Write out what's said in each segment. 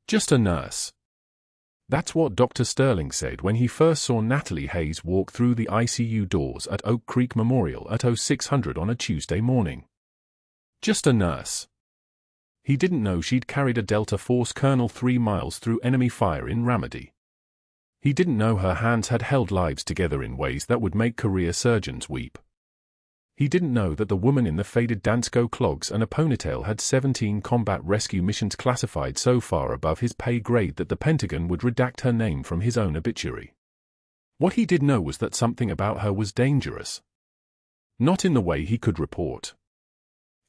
Just a nurse. That's what Dr. Sterling said when he first saw Natalie Hayes walk through the ICU doors at Oak Creek Memorial at 0600 on a Tuesday morning. Just a nurse. He didn't know she'd carried a Delta Force colonel 3 miles through enemy fire in Ramadi. He didn't know her hands had held lives together in ways that would make career surgeons weep. He didn't know that the woman in the faded Dansko clogs and a ponytail had 17 combat rescue missions classified so far above his pay grade that the Pentagon would redact her name from his own obituary. What he did know was that something about her was dangerous. Not in the way he could report.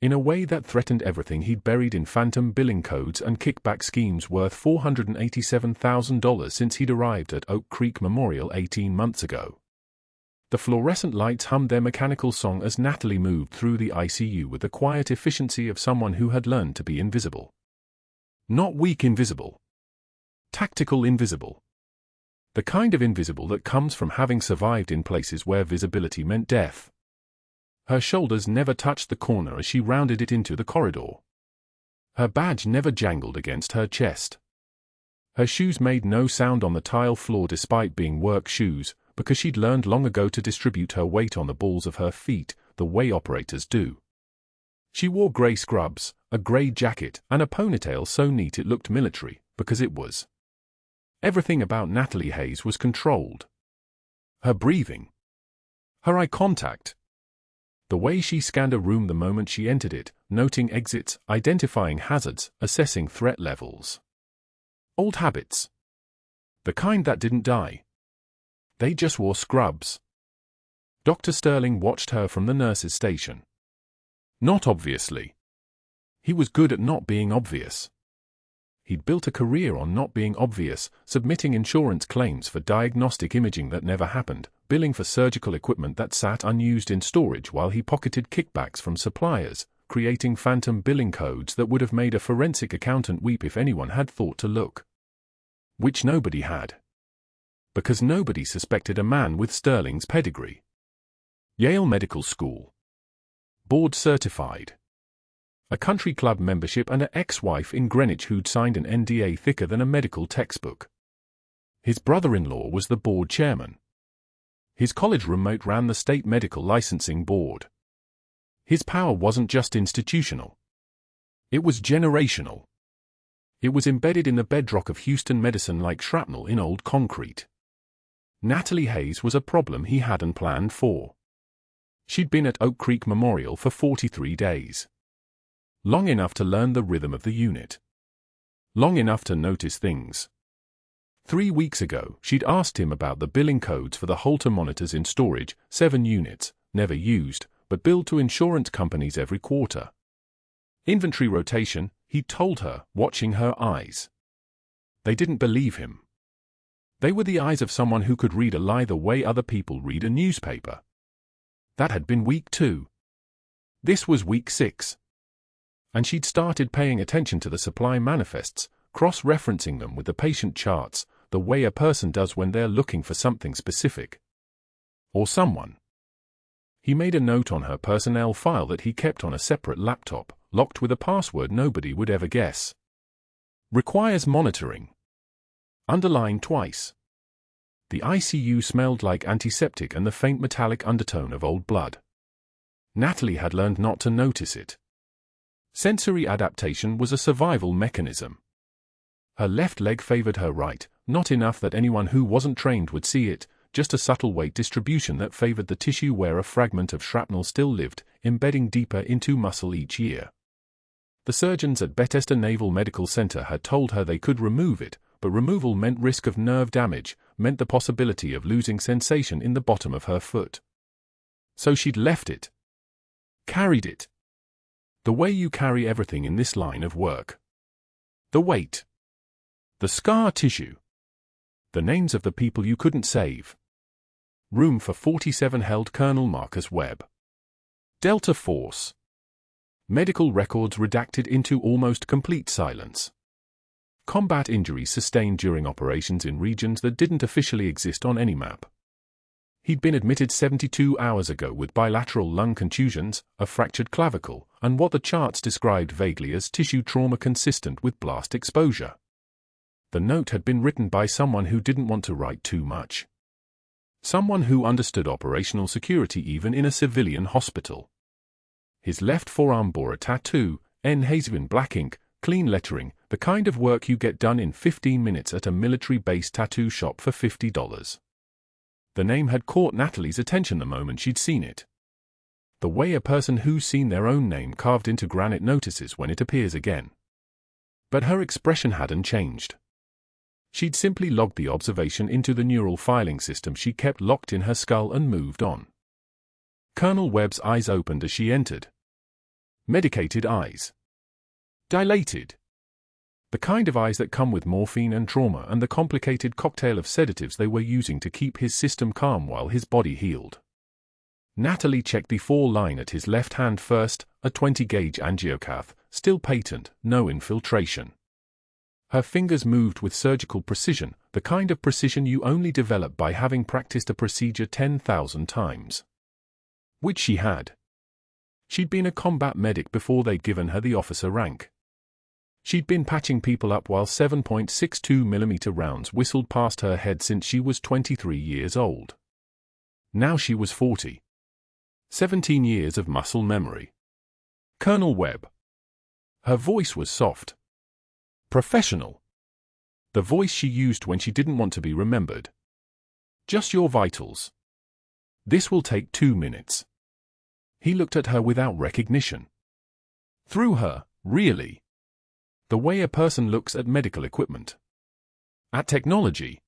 In a way that threatened everything he'd buried in phantom billing codes and kickback schemes worth $487,000 since he'd arrived at Oak Creek Memorial 18 months ago. The fluorescent lights hummed their mechanical song as Natalie moved through the ICU with the quiet efficiency of someone who had learned to be invisible. Not weak invisible. Tactical invisible. The kind of invisible that comes from having survived in places where visibility meant death. Her shoulders never touched the corner as she rounded it into the corridor. Her badge never jangled against her chest. Her shoes made no sound on the tile floor despite being work shoes, because she'd learned long ago to distribute her weight on the balls of her feet, the way operators do. She wore grey scrubs, a grey jacket, and a ponytail so neat it looked military, because it was. Everything about Natalie Hayes was controlled. Her breathing. Her eye contact. The way she scanned a room the moment she entered it, noting exits, identifying hazards, assessing threat levels. Old habits. The kind that didn't die. They just wore scrubs. Dr. Sterling watched her from the nurse's station. Not obviously. He was good at not being obvious. He'd built a career on not being obvious, submitting insurance claims for diagnostic imaging that never happened, billing for surgical equipment that sat unused in storage while he pocketed kickbacks from suppliers, creating phantom billing codes that would have made a forensic accountant weep if anyone had thought to look. Which nobody had. Because nobody suspected a man with Sterling's pedigree. Yale Medical School. Board certified. A country club membership and an ex-wife in Greenwich who'd signed an NDA thicker than a medical textbook. His brother-in-law was the board chairman. His college roommate ran the state medical licensing board. His power wasn't just institutional. It was generational. It was embedded in the bedrock of Houston medicine like shrapnel in old concrete. Natalie Hayes was a problem he hadn't planned for. She'd been at Oak Creek Memorial for 43 days. Long enough to learn the rhythm of the unit. Long enough to notice things. 3 weeks ago, she'd asked him about the billing codes for the Holter monitors in storage, 7 units, never used, but billed to insurance companies every quarter. Inventory rotation, he told her, watching her eyes. They didn't believe him. They were the eyes of someone who could read a lie the way other people read a newspaper. That had been week 2. This was week 6. And she'd started paying attention to the supply manifests, cross-referencing them with the patient charts, the way a person does when they're looking for something specific. Or someone. He made a note on her personnel file that he kept on a separate laptop, locked with a password nobody would ever guess. Requires monitoring. Underlined twice. The ICU smelled like antiseptic and the faint metallic undertone of old blood. Natalie had learned not to notice it. Sensory adaptation was a survival mechanism. Her left leg favored her right, not enough that anyone who wasn't trained would see it, just a subtle weight distribution that favored the tissue where a fragment of shrapnel still lived, embedding deeper into muscle each year. The surgeons at Bethesda Naval Medical Center had told her they could remove it, but removal meant risk of nerve damage, meant the possibility of losing sensation in the bottom of her foot. So she'd left it. Carried it. The way you carry everything in this line of work. The weight. The scar tissue. The names of the people you couldn't save. Room for 47 held Colonel Webb. Delta Force. Medical records redacted into almost complete silence. Combat injuries sustained during operations in regions that didn't officially exist on any map. He'd been admitted 72 hours ago with bilateral lung contusions, a fractured clavicle, and what the charts described vaguely as tissue trauma consistent with blast exposure. The note had been written by someone who didn't want to write too much. Someone who understood operational security even in a civilian hospital. His left forearm bore a tattoo, N. Hayes in black ink, clean lettering, the kind of work you get done in 15 minutes at a military-based tattoo shop for $50. The name had caught Natalie's attention the moment she'd seen it. The way a person who's seen their own name carved into granite notices when it appears again. But her expression hadn't changed. She'd simply logged the observation into the neural filing system she kept locked in her skull and moved on. Colonel Webb's eyes opened as she entered. Medicated eyes. Dilated. The kind of eyes that come with morphine and trauma and the complicated cocktail of sedatives they were using to keep his system calm while his body healed. Natalie checked the 4 line at his left hand first, a 20-gauge angiocath, still patent, no infiltration. Her fingers moved with surgical precision, the kind of precision you only develop by having practiced a procedure 10,000 times. Which she had. She'd been a combat medic before they'd given her the officer rank. She'd been patching people up while 7.62mm rounds whistled past her head since she was 23 years old. Now she was 40. 17 years of muscle memory. Colonel Webb. Her voice was soft. Professional. The voice she used when she didn't want to be remembered. Just your vitals. This will take 2 minutes. He looked at her without recognition. Through her, really. The way a person looks at medical equipment. At technology.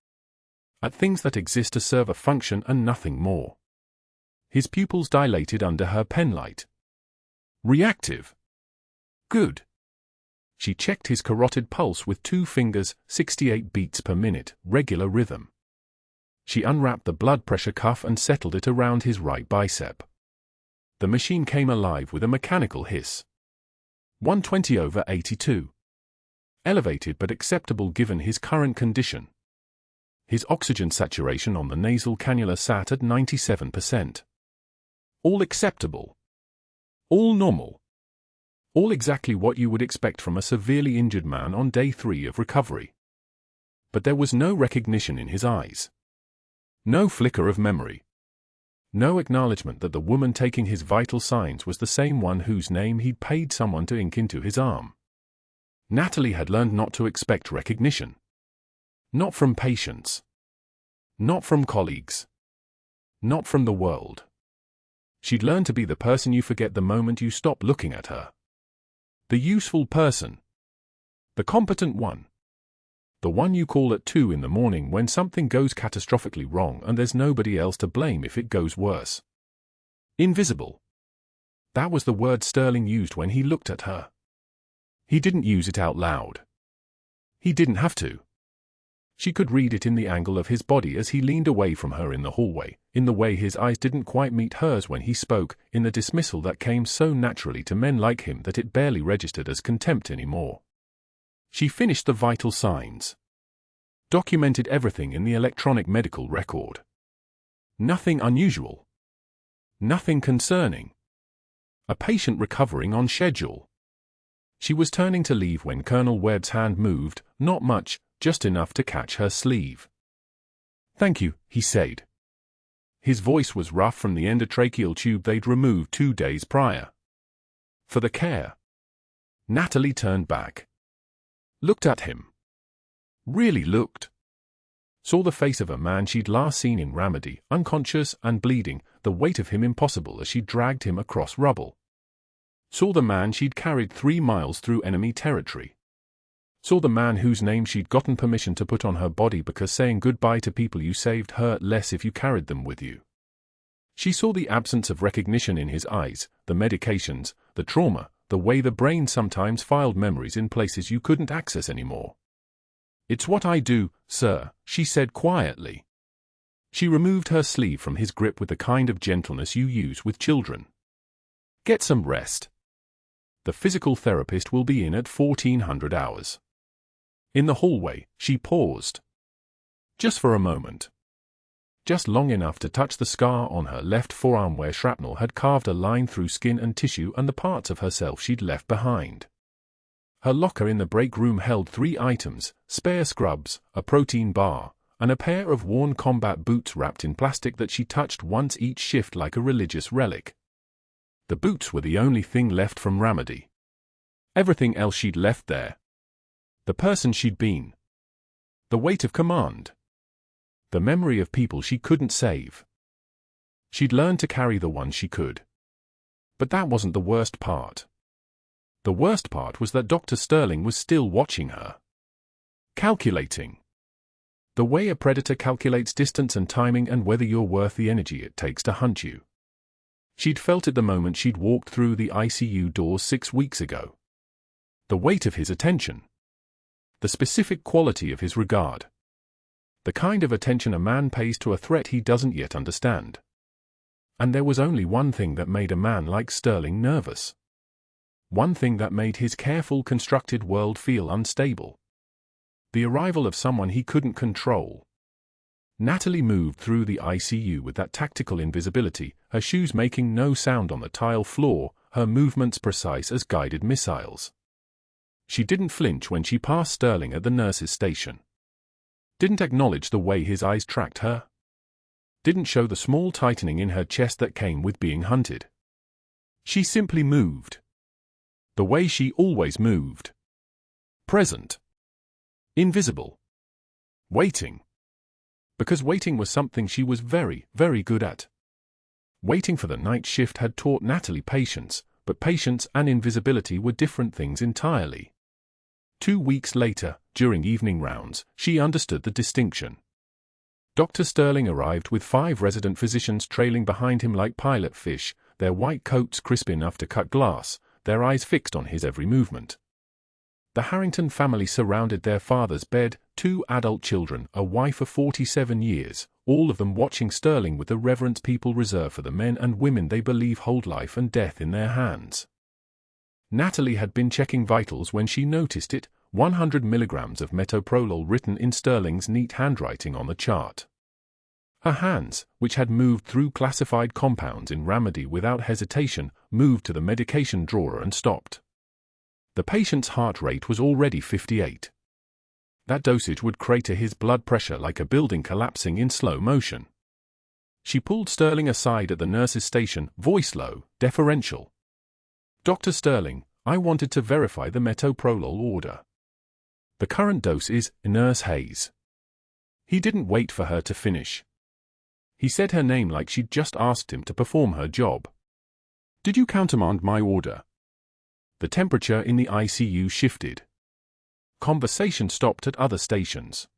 At things that exist to serve a function and nothing more. His pupils dilated under her penlight. Reactive. Good. She checked his carotid pulse with 2 fingers, 68 beats per minute, regular rhythm. She unwrapped the blood pressure cuff and settled it around his right bicep. The machine came alive with a mechanical hiss. 120/82. Elevated but acceptable given his current condition. His oxygen saturation on the nasal cannula sat at 97%. All acceptable. All normal. All exactly what you would expect from a severely injured man on day 3 of recovery. But there was no recognition in his eyes. No flicker of memory. No acknowledgement that the woman taking his vital signs was the same one whose name he'd paid someone to ink into his arm. Natalie had learned not to expect recognition. Not from patients. Not from colleagues. Not from the world. She'd learned to be the person you forget the moment you stop looking at her. The useful person. The competent one. The one you call at 2 in the morning when something goes catastrophically wrong and there's nobody else to blame if it goes worse. Invisible. That was the word Sterling used when he looked at her. He didn't use it out loud. He didn't have to. She could read it in the angle of his body as he leaned away from her in the hallway, in the way his eyes didn't quite meet hers when he spoke, in the dismissal that came so naturally to men like him that it barely registered as contempt anymore. She finished the vital signs. Documented everything in the electronic medical record. Nothing unusual. Nothing concerning. A patient recovering on schedule. She was turning to leave when Colonel Webb's hand moved, not much, just enough to catch her sleeve. "Thank you," he said. His voice was rough from the endotracheal tube they'd removed 2 days prior. "For the care." Natalie turned back. Looked at him. Really looked. Saw the face of a man she'd last seen in Ramadi, unconscious and bleeding, the weight of him impossible as she dragged him across rubble. Saw the man she'd carried 3 miles through enemy territory. Saw the man whose name she'd gotten permission to put on her body because saying goodbye to people you saved hurt less if you carried them with you. She saw the absence of recognition in his eyes, the medications, the trauma, the way the brain sometimes filed memories in places you couldn't access anymore. "It's what I do, sir," she said quietly. She removed her sleeve from his grip with the kind of gentleness you use with children. "Get some rest. The physical therapist will be in at 1400 hours. In the hallway, she paused. Just for a moment. Just long enough to touch the scar on her left forearm where shrapnel had carved a line through skin and tissue and the parts of herself she'd left behind. Her locker in the break room held 3 items: spare scrubs, a protein bar, and a pair of worn combat boots wrapped in plastic that she touched once each shift like a religious relic. The boots were the only thing left from Ramadi. Everything else she'd left there. The person she'd been. The weight of command. The memory of people she couldn't save. She'd learned to carry the ones she could. But that wasn't the worst part. The worst part was that Dr. Sterling was still watching her. Calculating. The way a predator calculates distance and timing and whether you're worth the energy it takes to hunt you. She'd felt it the moment she'd walked through the ICU doors 6 weeks ago. The weight of his attention. The specific quality of his regard. The kind of attention a man pays to a threat he doesn't yet understand. And there was only one thing that made a man like Sterling nervous. One thing that made his careful, constructed world feel unstable. The arrival of someone he couldn't control. Natalie moved through the ICU with that tactical invisibility, her shoes making no sound on the tile floor, her movements precise as guided missiles. She didn't flinch when she passed Sterling at the nurse's station. Didn't acknowledge the way his eyes tracked her. Didn't show the small tightening in her chest that came with being hunted. She simply moved. The way she always moved. Present. Invisible. Waiting. Because waiting was something she was very, very good at. Waiting for the night shift had taught Natalie patience, but patience and invisibility were different things entirely. 2 weeks later, during evening rounds, she understood the distinction. Dr. Sterling arrived with 5 resident physicians trailing behind him like pilot fish, their white coats crisp enough to cut glass, their eyes fixed on his every movement. The Harrington family surrounded their father's bed, 2 adult children, a wife of 47 years, all of them watching Sterling with the reverence people reserve for the men and women they believe hold life and death in their hands. Natalie had been checking vitals when she noticed it, 100 milligrams of metoprolol written in Sterling's neat handwriting on the chart. Her hands, which had moved through classified compounds in Ramadi without hesitation, moved to the medication drawer and stopped. The patient's heart rate was already 58. That dosage would crater his blood pressure like a building collapsing in slow motion. She pulled Sterling aside at the nurse's station, voice low, deferential. "Dr. Sterling, I wanted to verify the metoprolol order. The current dose is Nurse Hayes." He didn't wait for her to finish. He said her name like she'd just asked him to perform her job. "Did you countermand my order?" The temperature in the ICU shifted. Conversation stopped at other stations.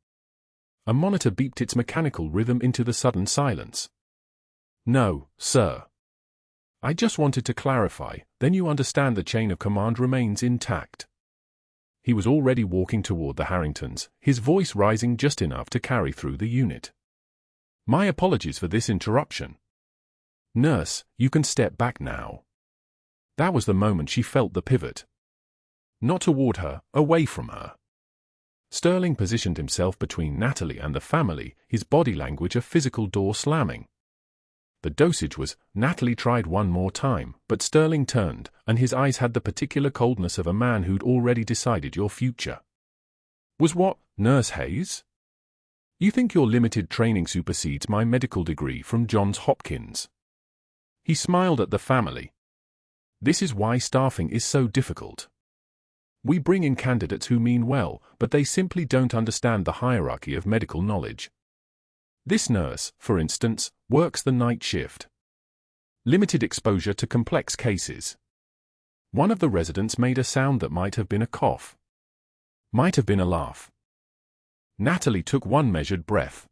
A monitor beeped its mechanical rhythm into the sudden silence. "No, sir. I just wanted to clarify, then you understand the chain of command remains intact." He was already walking toward the Harringtons, his voice rising just enough to carry through the unit. "My apologies for this interruption. Nurse, you can step back now." That was the moment she felt the pivot. Not toward her, away from her. Sterling positioned himself between Natalie and the family, his body language a physical door slamming. The dosage was, Natalie tried one more time, but Sterling turned, and his eyes had the particular coldness of a man who'd already decided your future. "Was what, Nurse Hayes? You think your limited training supersedes my medical degree from Johns Hopkins?" He smiled at the family. "This is why staffing is so difficult. We bring in candidates who mean well, but they simply don't understand the hierarchy of medical knowledge. This nurse, for instance, works the night shift. Limited exposure to complex cases." One of the residents made a sound that might have been a cough. Might have been a laugh. Natalie took one measured breath.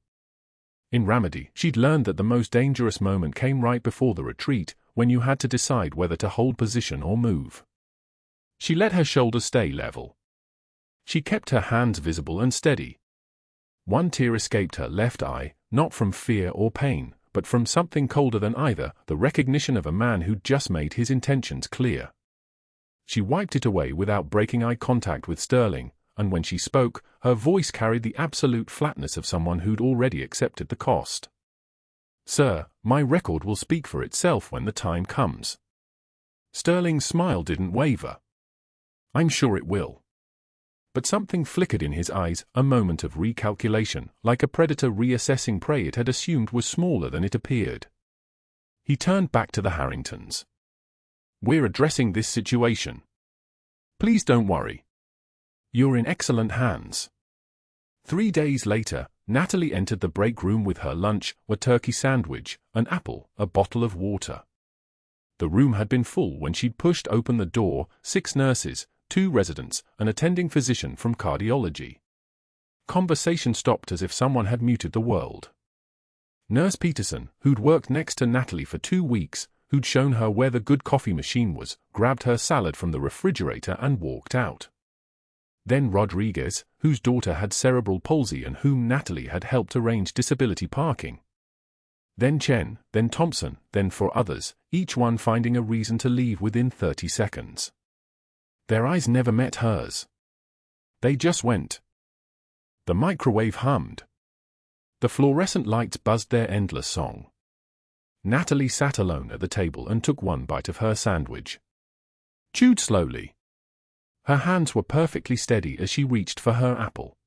In Ramadi, she'd learned that the most dangerous moment came right before the retreat, when you had to decide whether to hold position or move. She let her shoulders stay level. She kept her hands visible and steady. One tear escaped her left eye, not from fear or pain, but from something colder than either, the recognition of a man who'd just made his intentions clear. She wiped it away without breaking eye contact with Sterling, and when she spoke, her voice carried the absolute flatness of someone who'd already accepted the cost. "Sir, my record will speak for itself when the time comes." Sterling's smile didn't waver. I'm sure it will. But something flickered in his eyes, a moment of recalculation, like a predator reassessing prey it had assumed was smaller than it appeared. He turned back to the Harringtons. We're addressing this situation. Please don't worry. You're in excellent hands. 3 days later, Natalie entered the break room with her lunch, a turkey sandwich, an apple, a bottle of water. The room had been full when she'd pushed open the door, 6 nurses, 2 residents, an attending physician from cardiology. Conversation stopped as if someone had muted the world. Nurse Peterson, who'd worked next to Natalie for 2 weeks, who'd shown her where the good coffee machine was, grabbed her salad from the refrigerator and walked out. Then Rodriguez, whose daughter had cerebral palsy and whom Natalie had helped arrange disability parking. Then Chen, then Thompson, then 4 others, each one finding a reason to leave within 30 seconds. Their eyes never met hers. They just went. The microwave hummed. The fluorescent lights buzzed their endless song. Natalie sat alone at the table and took one bite of her sandwich. Chewed slowly. Her hands were perfectly steady as she reached for her apple.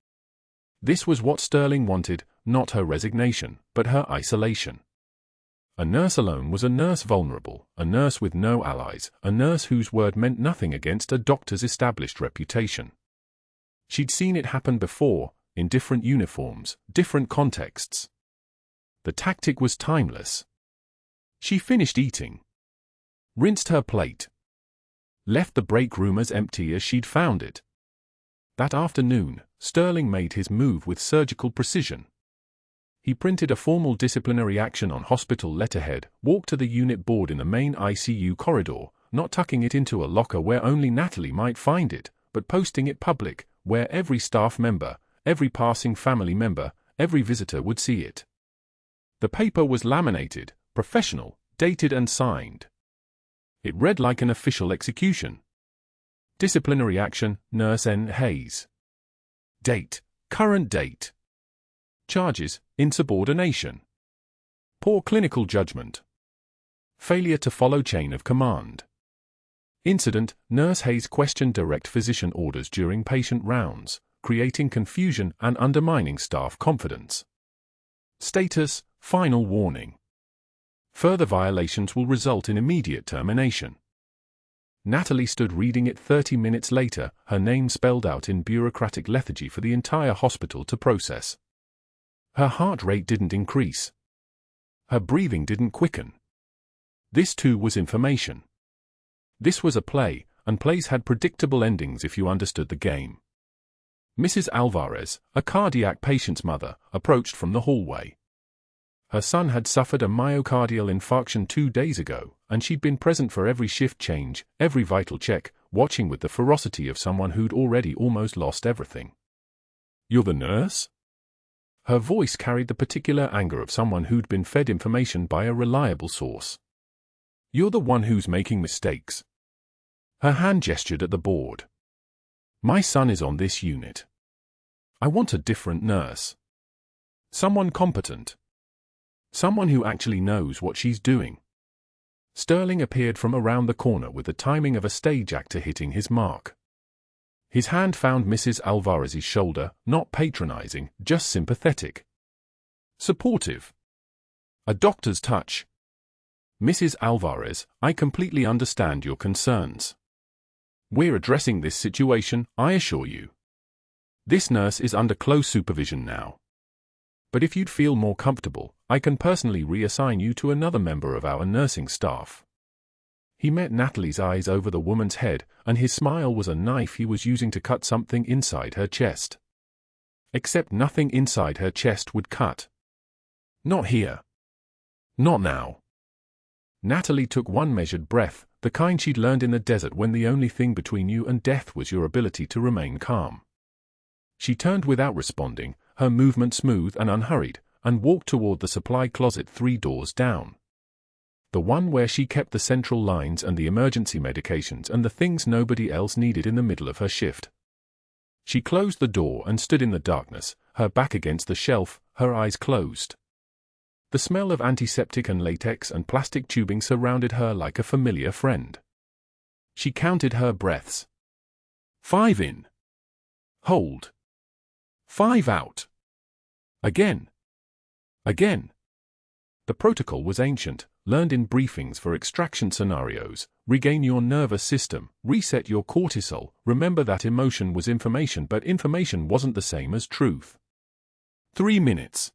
This was what Sterling wanted, not her resignation, but her isolation. A nurse alone was a nurse vulnerable, a nurse with no allies, a nurse whose word meant nothing against a doctor's established reputation. She'd seen it happen before, in different uniforms, different contexts. The tactic was timeless. She finished eating. Rinsed her plate. Left the break room as empty as she'd found it. That afternoon, Sterling made his move with surgical precision. He printed a formal disciplinary action on hospital letterhead, walked to the unit board in the main ICU corridor, not tucking it into a locker where only Natalie might find it, but posting it public, where every staff member, every passing family member, every visitor would see it. The paper was laminated, professional, dated and signed. It read like an official execution. Disciplinary action, Nurse N. Hayes. Date, current date. Charges, insubordination. Poor clinical judgment. Failure to follow chain of command. Incident, Nurse Hayes questioned direct physician orders during patient rounds, creating confusion and undermining staff confidence. Status, final warning. Further violations will result in immediate termination. Natalie stood reading it 30 minutes later, her name spelled out in bureaucratic lethargy for the entire hospital to process. Her heart rate didn't increase. Her breathing didn't quicken. This too was information. This was a play, and plays had predictable endings if you understood the game. Mrs. Alvarez, a cardiac patient's mother, approached from the hallway. Her son had suffered a myocardial infarction 2 days ago, and she'd been present for every shift change, every vital check, watching with the ferocity of someone who'd already almost lost everything. "You're the nurse?" Her voice carried the particular anger of someone who'd been fed information by a reliable source. "You're the one who's making mistakes." Her hand gestured at the board. "My son is on this unit. I want a different nurse. Someone competent. Someone who actually knows what she's doing." Sterling appeared from around the corner with the timing of a stage actor hitting his mark. His hand found Mrs. Alvarez's shoulder, not patronizing, just sympathetic. Supportive. A doctor's touch. "Mrs. Alvarez, I completely understand your concerns. We're addressing this situation, I assure you. This nurse is under close supervision now. But if you'd feel more comfortable, I can personally reassign you to another member of our nursing staff." He met Natalie's eyes over the woman's head, and his smile was a knife he was using to cut something inside her chest. Except nothing inside her chest would cut. Not here. Not now. Natalie took one measured breath, the kind she'd learned in the desert when the only thing between you and death was your ability to remain calm. She turned without responding, her movement smooth and unhurried, and walked toward the supply closet 3 doors down. The one where she kept the central lines and the emergency medications and the things nobody else needed in the middle of her shift. She closed the door and stood in the darkness, her back against the shelf, her eyes closed. The smell of antiseptic and latex and plastic tubing surrounded her like a familiar friend. She counted her breaths. 5 in. Hold. 5 out. Again. Again. The protocol was ancient, learned in briefings for extraction scenarios. Regain your nervous system, reset your cortisol, remember that emotion was information, but information wasn't the same as truth. 3 minutes.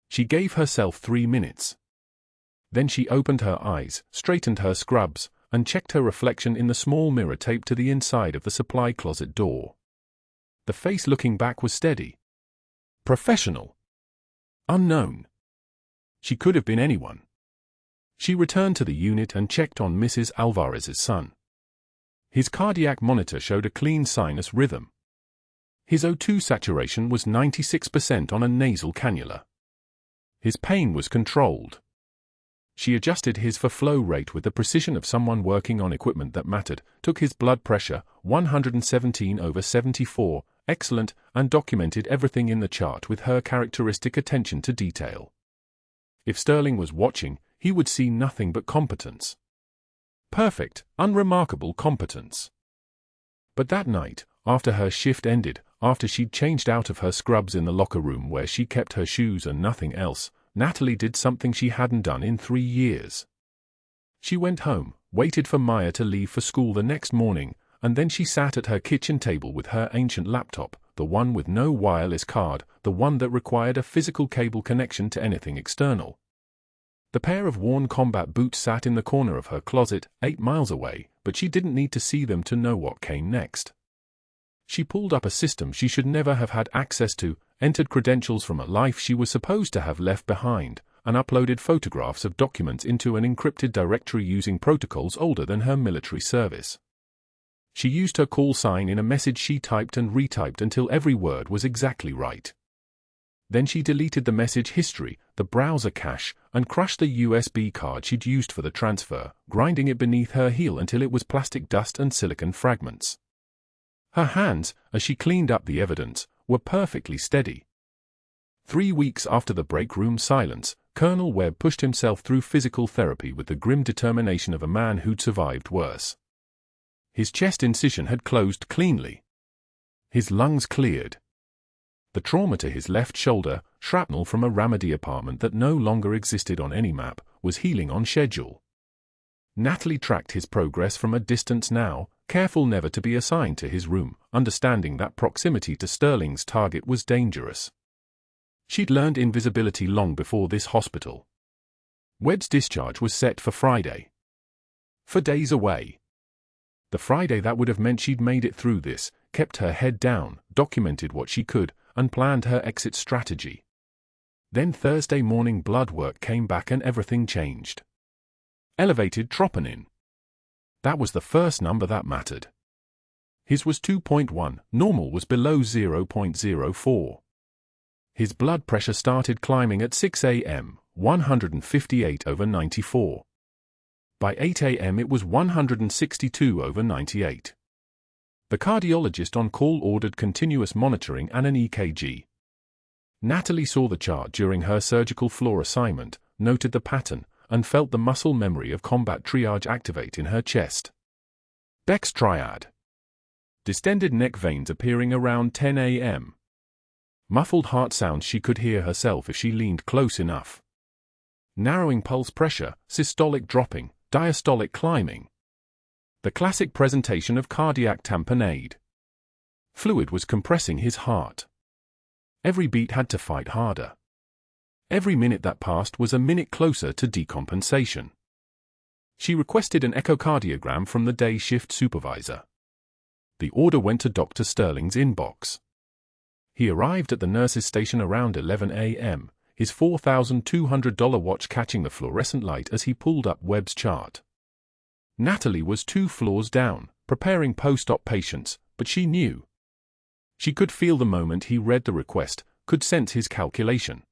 She gave herself 3 minutes. Then she opened her eyes, straightened her scrubs, and checked her reflection in the small mirror taped to the inside of the supply closet door. The face looking back was steady. Professional. Unknown. She could have been anyone. She returned to the unit and checked on Mrs. Alvarez's son. His cardiac monitor showed a clean sinus rhythm. His O2 saturation was 96% on a nasal cannula. His pain was controlled. She adjusted his flow rate with the precision of someone working on equipment that mattered, took his blood pressure, 117/74, excellent, and documented everything in the chart with her characteristic attention to detail. If Sterling was watching, he would see nothing but competence. Perfect, unremarkable competence. But that night, after her shift ended, after she'd changed out of her scrubs in the locker room where she kept her shoes and nothing else, Natalie did something she hadn't done in 3 years. She went home, waited for Maya to leave for school the next morning, and then she sat at her kitchen table with her ancient laptop, the one with no wireless card, the one that required a physical cable connection to anything external. The pair of worn combat boots sat in the corner of her closet, 8 miles away, but she didn't need to see them to know what came next. She pulled up a system she should never have had access to, entered credentials from a life she was supposed to have left behind, and uploaded photographs of documents into an encrypted directory using protocols older than her military service. She used her call sign in a message she typed and retyped until every word was exactly right. Then she deleted the message history, the browser cache, and crushed the USB card she'd used for the transfer, grinding it beneath her heel until it was plastic dust and silicon fragments. Her hands, as she cleaned up the evidence, were perfectly steady. 3 weeks after the break room silence, Colonel Webb pushed himself through physical therapy with the grim determination of a man who'd survived worse. His chest incision had closed cleanly. His lungs cleared. The trauma to his left shoulder, shrapnel from a Ramadi apartment that no longer existed on any map, was healing on schedule. Natalie tracked his progress from a distance now, careful never to be assigned to his room, understanding that proximity to Sterling's target was dangerous. She'd learned invisibility long before this hospital. Webb's discharge was set for Friday. For days away. The Friday that would have meant she'd made it through this, kept her head down, documented what she could, and planned her exit strategy. Then Thursday morning blood work came back and everything changed. Elevated troponin. That was the first number that mattered. His was 2.1, normal was below 0.04. His blood pressure started climbing at 6 a.m., 158/94. By 8 a.m. it was 162/98. The cardiologist on call ordered continuous monitoring and an EKG. Natalie saw the chart during her surgical floor assignment, noted the pattern, and felt the muscle memory of combat triage activate in her chest. Beck's triad. Distended neck veins appearing around 10 a.m. Muffled heart sounds she could hear herself if she leaned close enough. Narrowing pulse pressure, systolic dropping, diastolic climbing. The classic presentation of cardiac tamponade. Fluid was compressing his heart. Every beat had to fight harder. Every minute that passed was a minute closer to decompensation. She requested an echocardiogram from the day shift supervisor. The order went to Dr. Sterling's inbox. He arrived at the nurse's station around 11 a.m., his $4,200 watch catching the fluorescent light as he pulled up Webb's chart. Natalie was 2 floors down, preparing post-op patients, but she knew. She could feel the moment he read the request, could sense his calculation.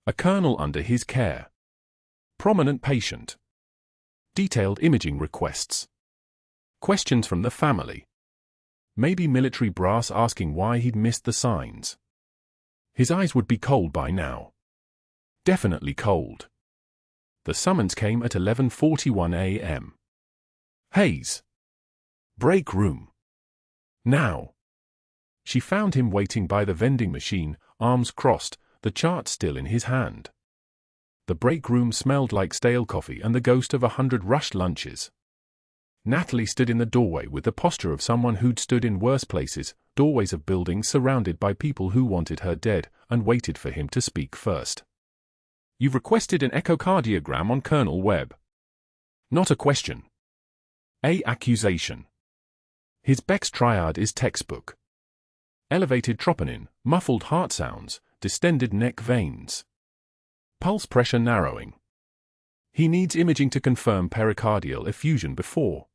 A colonel under his care. Prominent patient. Detailed imaging requests. Questions from the family. Maybe military brass asking why he'd missed the signs. His eyes would be cold by now. Definitely cold. The summons came at 11:41 a.m. Hayes. Break room. Now. She found him waiting by the vending machine, arms crossed, the chart still in his hand. The break room smelled like stale coffee and the ghost of 100 rushed lunches. Natalie stood in the doorway with the posture of someone who'd stood in worse places, doorways of buildings surrounded by people who wanted her dead, and waited for him to speak first. "You've requested an echocardiogram on Colonel Webb." Not a question. A accusation. His Beck's triad is textbook. Elevated troponin, muffled heart sounds, distended neck veins. Pulse pressure narrowing. He needs imaging to confirm pericardial effusion before.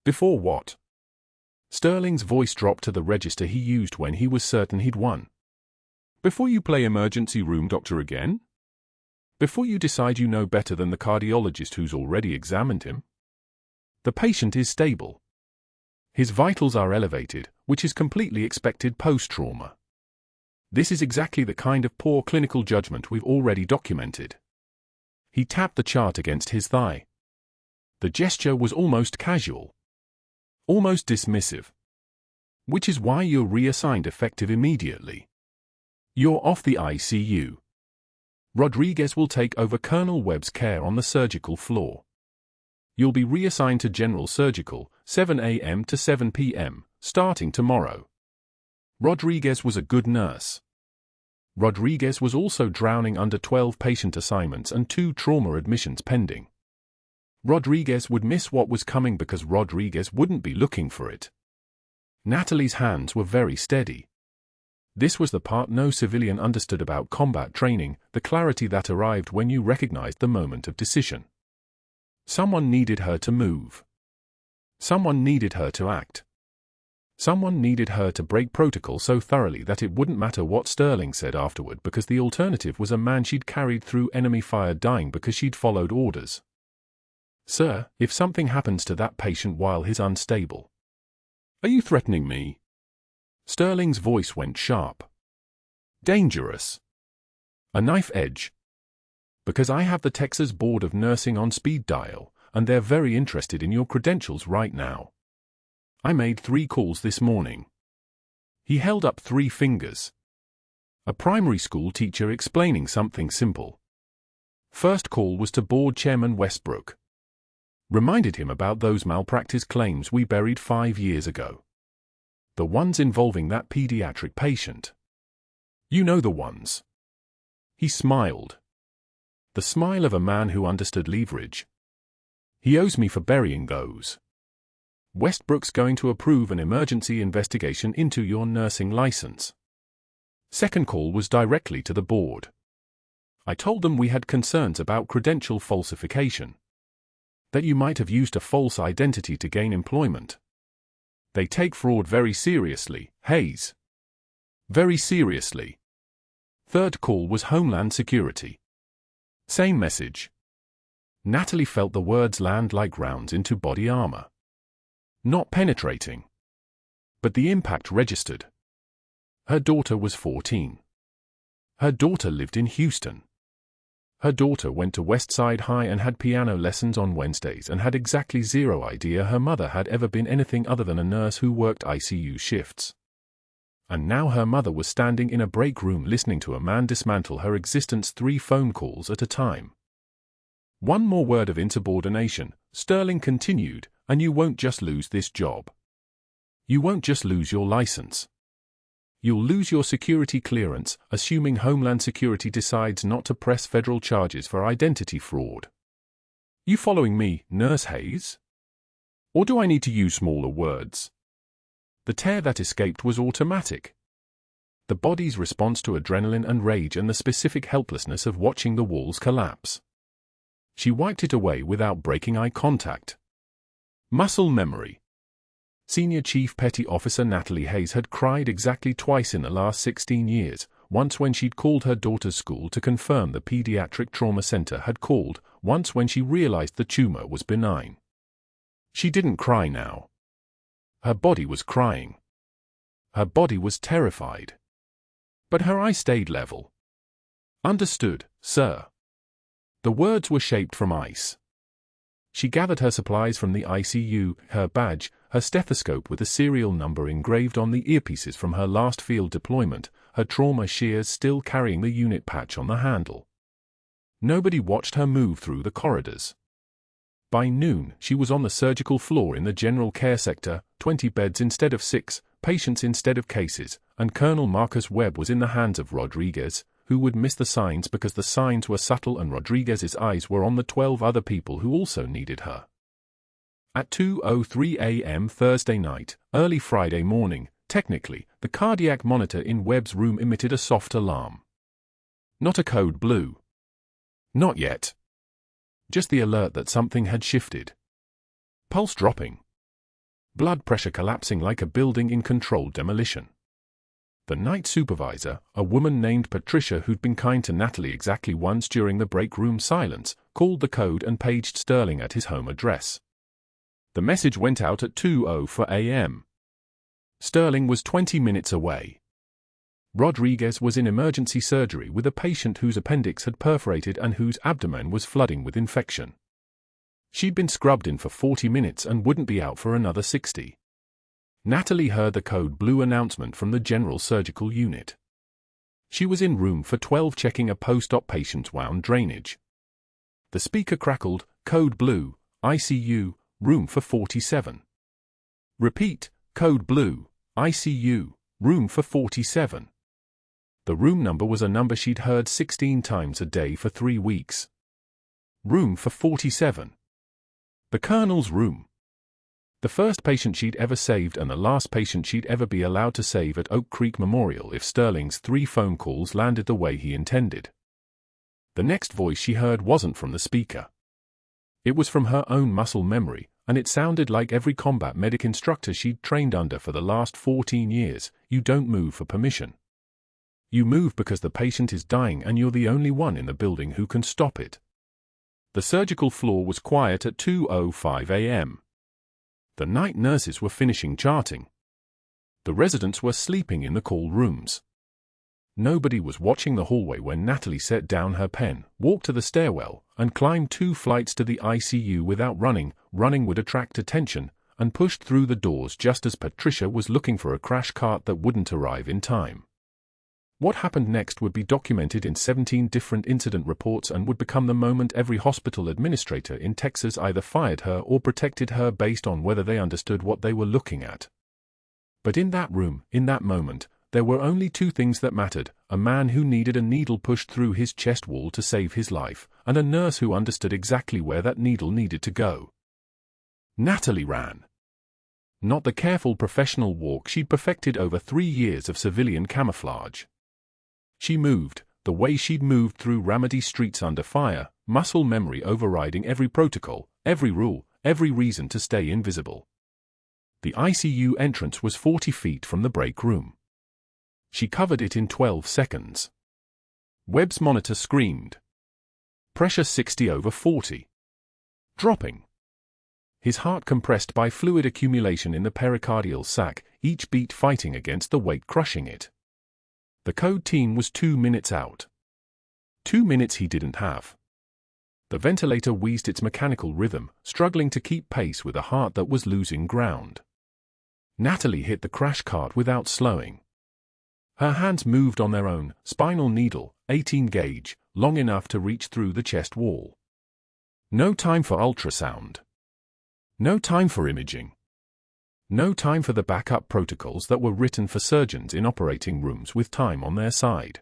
Before what? Sterling's voice dropped to the register he used when he was certain he'd won. Before you play emergency room doctor again? Before you decide you know better than the cardiologist who's already examined him? The patient is stable. His vitals are elevated, which is completely expected post-trauma. This is exactly the kind of poor clinical judgment we've already documented. He tapped the chart against his thigh. The gesture was almost casual. Almost dismissive. Which is why you're reassigned effective immediately. You're off the ICU. Rodriguez will take over Colonel Webb's care on the surgical floor. You'll be reassigned to General Surgical, 7 a.m. to 7 p.m., starting tomorrow. Rodriguez was a good nurse. Rodriguez was also drowning under 12 patient assignments and 2 trauma admissions pending. Rodriguez would miss what was coming because Rodriguez wouldn't be looking for it. Natalie's hands were very steady. This was the part no civilian understood about combat training, the clarity that arrived when you recognized the moment of decision. Someone needed her to move. Someone needed her to act. Someone needed her to break protocol so thoroughly that it wouldn't matter what Sterling said afterward, because the alternative was a man she'd carried through enemy fire dying because she'd followed orders. "Sir, if something happens to that patient while he's unstable." "Are you threatening me?" Sterling's voice went sharp. "Dangerous. A knife edge. Because I have the Texas Board of Nursing on speed dial, and they're very interested in your credentials right now. I made 3 calls this morning." He held up 3 fingers. A primary school teacher explaining something simple. First call was to Board Chairman Westbrook. Reminded him about those malpractice claims we buried 5 years ago. The ones involving that pediatric patient. You know the ones. He smiled. The smile of a man who understood leverage. He owes me for burying those. Westbrook's going to approve an emergency investigation into your nursing license. Second call was directly to the board. I told them we had concerns about credential falsification. That you might have used a false identity to gain employment. They take fraud very seriously, Hayes. Very seriously. Third call was Homeland Security. Same message. Natalie felt the words land like rounds into body armor. Not penetrating. But the impact registered. Her daughter was 14. Her daughter lived in Houston. Her daughter went to Westside High and had piano lessons on Wednesdays and had exactly 0 idea her mother had ever been anything other than a nurse who worked ICU shifts. And now her mother was standing in a break room listening to a man dismantle her existence 3 phone calls at a time. One more word of insubordination, Sterling continued, and you won't just lose this job. You won't just lose your license. You'll lose your security clearance, assuming Homeland Security decides not to press federal charges for identity fraud. You following me, Nurse Hayes? Or do I need to use smaller words? The tear that escaped was automatic. The body's response to adrenaline and rage and the specific helplessness of watching the walls collapse. She wiped it away without breaking eye contact. Muscle memory. Senior Chief Petty Officer Natalie Hayes had cried exactly twice in the last 16 years, once when she'd called her daughter's school to confirm the pediatric trauma center had called, once when she realized the tumor was benign. She didn't cry now. Her body was crying. Her body was terrified. But her eye stayed level. Understood, sir. The words were shaped from ice. She gathered her supplies from the ICU, her badge, her stethoscope with a serial number engraved on the earpieces from her last field deployment, her trauma shears still carrying the unit patch on the handle. Nobody watched her move through the corridors. By noon, she was on the surgical floor in the general care sector, 20 beds instead of 6, patients instead of cases, and Colonel Marcus Webb was in the hands of Rodriguez, who would miss the signs because the signs were subtle and Rodriguez's eyes were on the 12 other people who also needed her. At 2:03 a.m. Thursday night, early Friday morning, technically, the cardiac monitor in Webb's room emitted a soft alarm. Not a code blue. Not yet. Just the alert that something had shifted. Pulse dropping. Blood pressure collapsing like a building in controlled demolition. The night supervisor, a woman named Patricia who'd been kind to Natalie exactly once during the break room silence, called the code and paged Sterling at his home address. The message went out at 2:04 a.m. Sterling was 20 minutes away. Rodriguez was in emergency surgery with a patient whose appendix had perforated and whose abdomen was flooding with infection. She'd been scrubbed in for 40 minutes and wouldn't be out for another 60. Natalie heard the code blue announcement from the general surgical unit. She was in room for 12 checking a post-op patient's wound drainage. The speaker crackled, code blue, ICU, room for 47. Repeat, code blue, ICU, room for 47. The room number was a number she'd heard 16 times a day for 3 weeks. Room for 47. The Colonel's room. The first patient she'd ever saved and the last patient she'd ever be allowed to save at Oak Creek Memorial if Sterling's 3 phone calls landed the way he intended. The next voice she heard wasn't from the speaker. It was from her own muscle memory, and it sounded like every combat medic instructor she'd trained under for the last 14 years. You don't move for permission. You move because the patient is dying and you're the only one in the building who can stop it. The surgical floor was quiet at 2:05 a.m. The night nurses were finishing charting. The residents were sleeping in the call rooms. Nobody was watching the hallway when Natalie set down her pen, walked to the stairwell, and climbed 2 flights to the ICU without running. Running would attract attention, and pushed through the doors just as Patricia was looking for a crash cart that wouldn't arrive in time. What happened next would be documented in 17 different incident reports and would become the moment every hospital administrator in Texas either fired her or protected her based on whether they understood what they were looking at. But in that room, in that moment, there were only 2 things that mattered: a man who needed a needle pushed through his chest wall to save his life, and a nurse who understood exactly where that needle needed to go. Natalie ran. Not the careful professional walk she'd perfected over 3 years of civilian camouflage. She moved, the way she'd moved through Ramadi streets under fire, muscle memory overriding every protocol, every rule, every reason to stay invisible. The ICU entrance was 40 feet from the break room. She covered it in 12 seconds. Webb's monitor screamed. Pressure 60/40. Dropping. His heart compressed by fluid accumulation in the pericardial sac, each beat fighting against the weight crushing it. The code team was 2 minutes out. 2 minutes he didn't have. The ventilator wheezed its mechanical rhythm, struggling to keep pace with a heart that was losing ground. Natalie hit the crash cart without slowing. Her hands moved on their own, spinal needle, 18 gauge, long enough to reach through the chest wall. No time for ultrasound. No time for imaging. No time for the backup protocols that were written for surgeons in operating rooms with time on their side.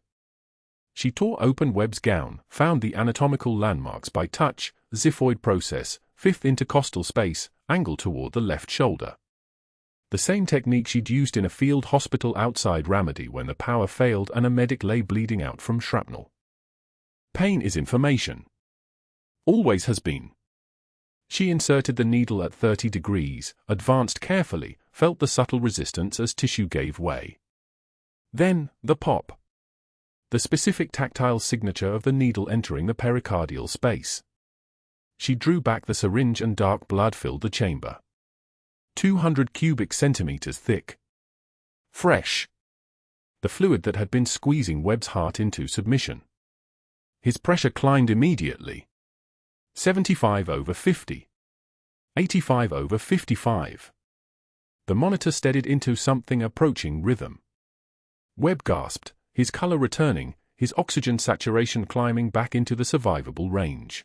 She tore open Webb's gown, found the anatomical landmarks by touch, xiphoid process, 5th intercostal space, angle toward the left shoulder. The same technique she'd used in a field hospital outside Ramadi when the power failed and a medic lay bleeding out from shrapnel. Pain is information. Always has been. She inserted the needle at 30 degrees, advanced carefully, felt the subtle resistance as tissue gave way. Then, the pop. The specific tactile signature of the needle entering the pericardial space. She drew back the syringe and dark blood filled the chamber. 200 cubic centimeters thick. Fresh. The fluid that had been squeezing Webb's heart into submission. His pressure climbed immediately. 75/50. 85/55. The monitor steadied into something approaching rhythm. Webb gasped, his color returning, his oxygen saturation climbing back into the survivable range.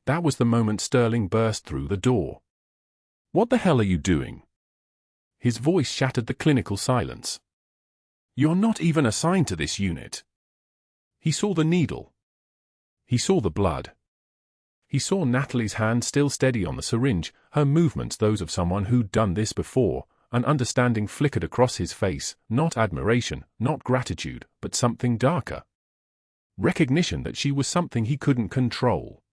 That was the moment Sterling burst through the door. "What the hell are you doing?" His voice shattered the clinical silence. "You're not even assigned to this unit." He saw the needle. He saw the blood. He saw Natalie's hand still steady on the syringe, her movements those of someone who'd done this before. An understanding flickered across his face, not admiration, not gratitude, but something darker. Recognition that she was something he couldn't control.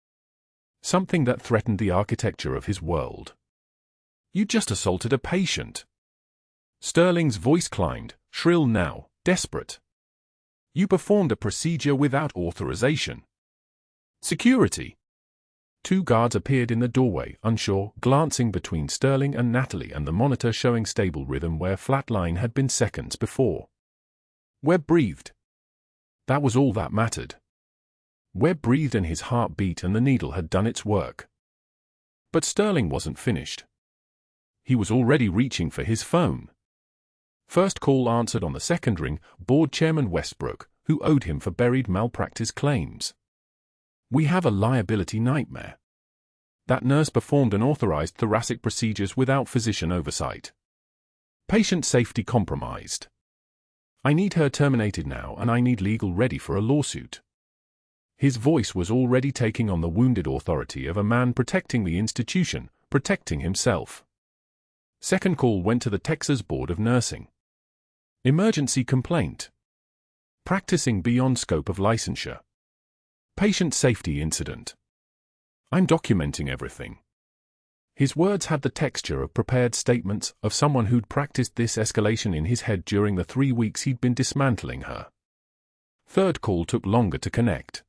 Something that threatened the architecture of his world. "You just assaulted a patient." Sterling's voice climbed, shrill now, desperate. "You performed a procedure without authorization." "Security!" Two guards appeared in the doorway, unsure, glancing between Sterling and Natalie and the monitor showing stable rhythm where flat line had been seconds before. Webb breathed. That was all that mattered. Webb breathed and his heart beat and the needle had done its work. But Sterling wasn't finished. He was already reaching for his phone. First call answered on the second ring, Board Chairman Westbrook, who owed him for buried malpractice claims. "We have a liability nightmare. That nurse performed unauthorized thoracic procedures without physician oversight. Patient safety compromised. I need her terminated now and I need legal ready for a lawsuit." His voice was already taking on the wounded authority of a man protecting the institution, protecting himself. Second call went to the Texas Board of Nursing. Emergency complaint. Practicing beyond scope of licensure. Patient safety incident. I'm documenting everything. His words had the texture of prepared statements of someone who'd practiced this escalation in his head during the 3 weeks he'd been dismantling her. Third call took longer to connect.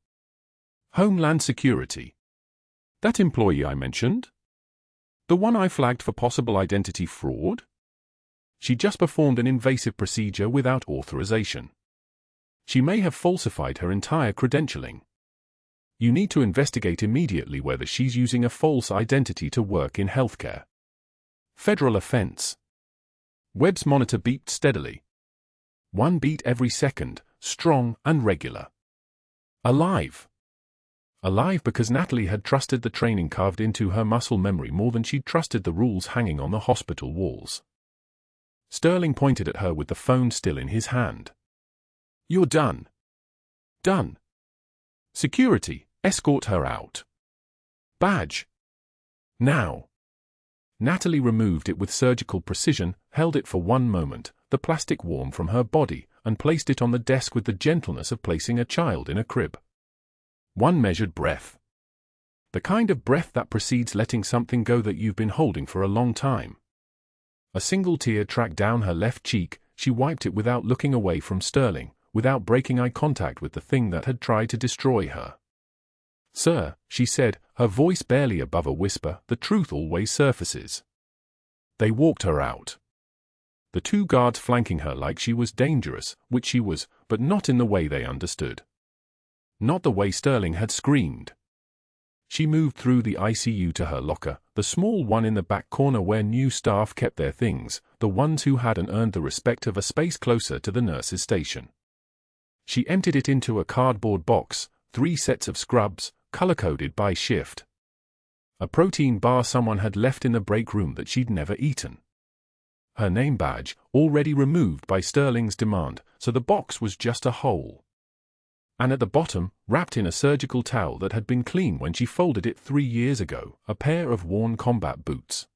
Homeland Security. That employee I mentioned? The one I flagged for possible identity fraud? She just performed an invasive procedure without authorization. She may have falsified her entire credentialing. You need to investigate immediately whether she's using a false identity to work in healthcare. Federal offense. Webb's monitor beeped steadily. One beat every second, strong and regular. Alive. Alive because Natalie had trusted the training carved into her muscle memory more than she'd trusted the rules hanging on the hospital walls. Sterling pointed at her with the phone still in his hand. "You're done. Done. Security, escort her out. Badge. Now." Natalie removed it with surgical precision, held it for one moment, the plastic warm from her body, and placed it on the desk with the gentleness of placing a child in a crib. One measured breath. The kind of breath that precedes letting something go that you've been holding for a long time. A single tear tracked down her left cheek. She wiped it without looking away from Sterling, without breaking eye contact with the thing that had tried to destroy her. "Sir," she said, her voice barely above a whisper, "the truth always surfaces." They walked her out. The two guards flanking her like she was dangerous, which she was, but not in the way they understood. Not the way Sterling had screamed. She moved through the ICU to her locker, the small one in the back corner where new staff kept their things, the ones who hadn't earned the respect of a space closer to the nurse's station. She emptied it into a cardboard box, 3 sets of scrubs, color-coded by shift. A protein bar someone had left in the break room that she'd never eaten. Her name badge, already removed by Sterling's demand, so the box was just a hole. And at the bottom, wrapped in a surgical towel that had been clean when she folded it 3 years ago, a pair of worn combat boots.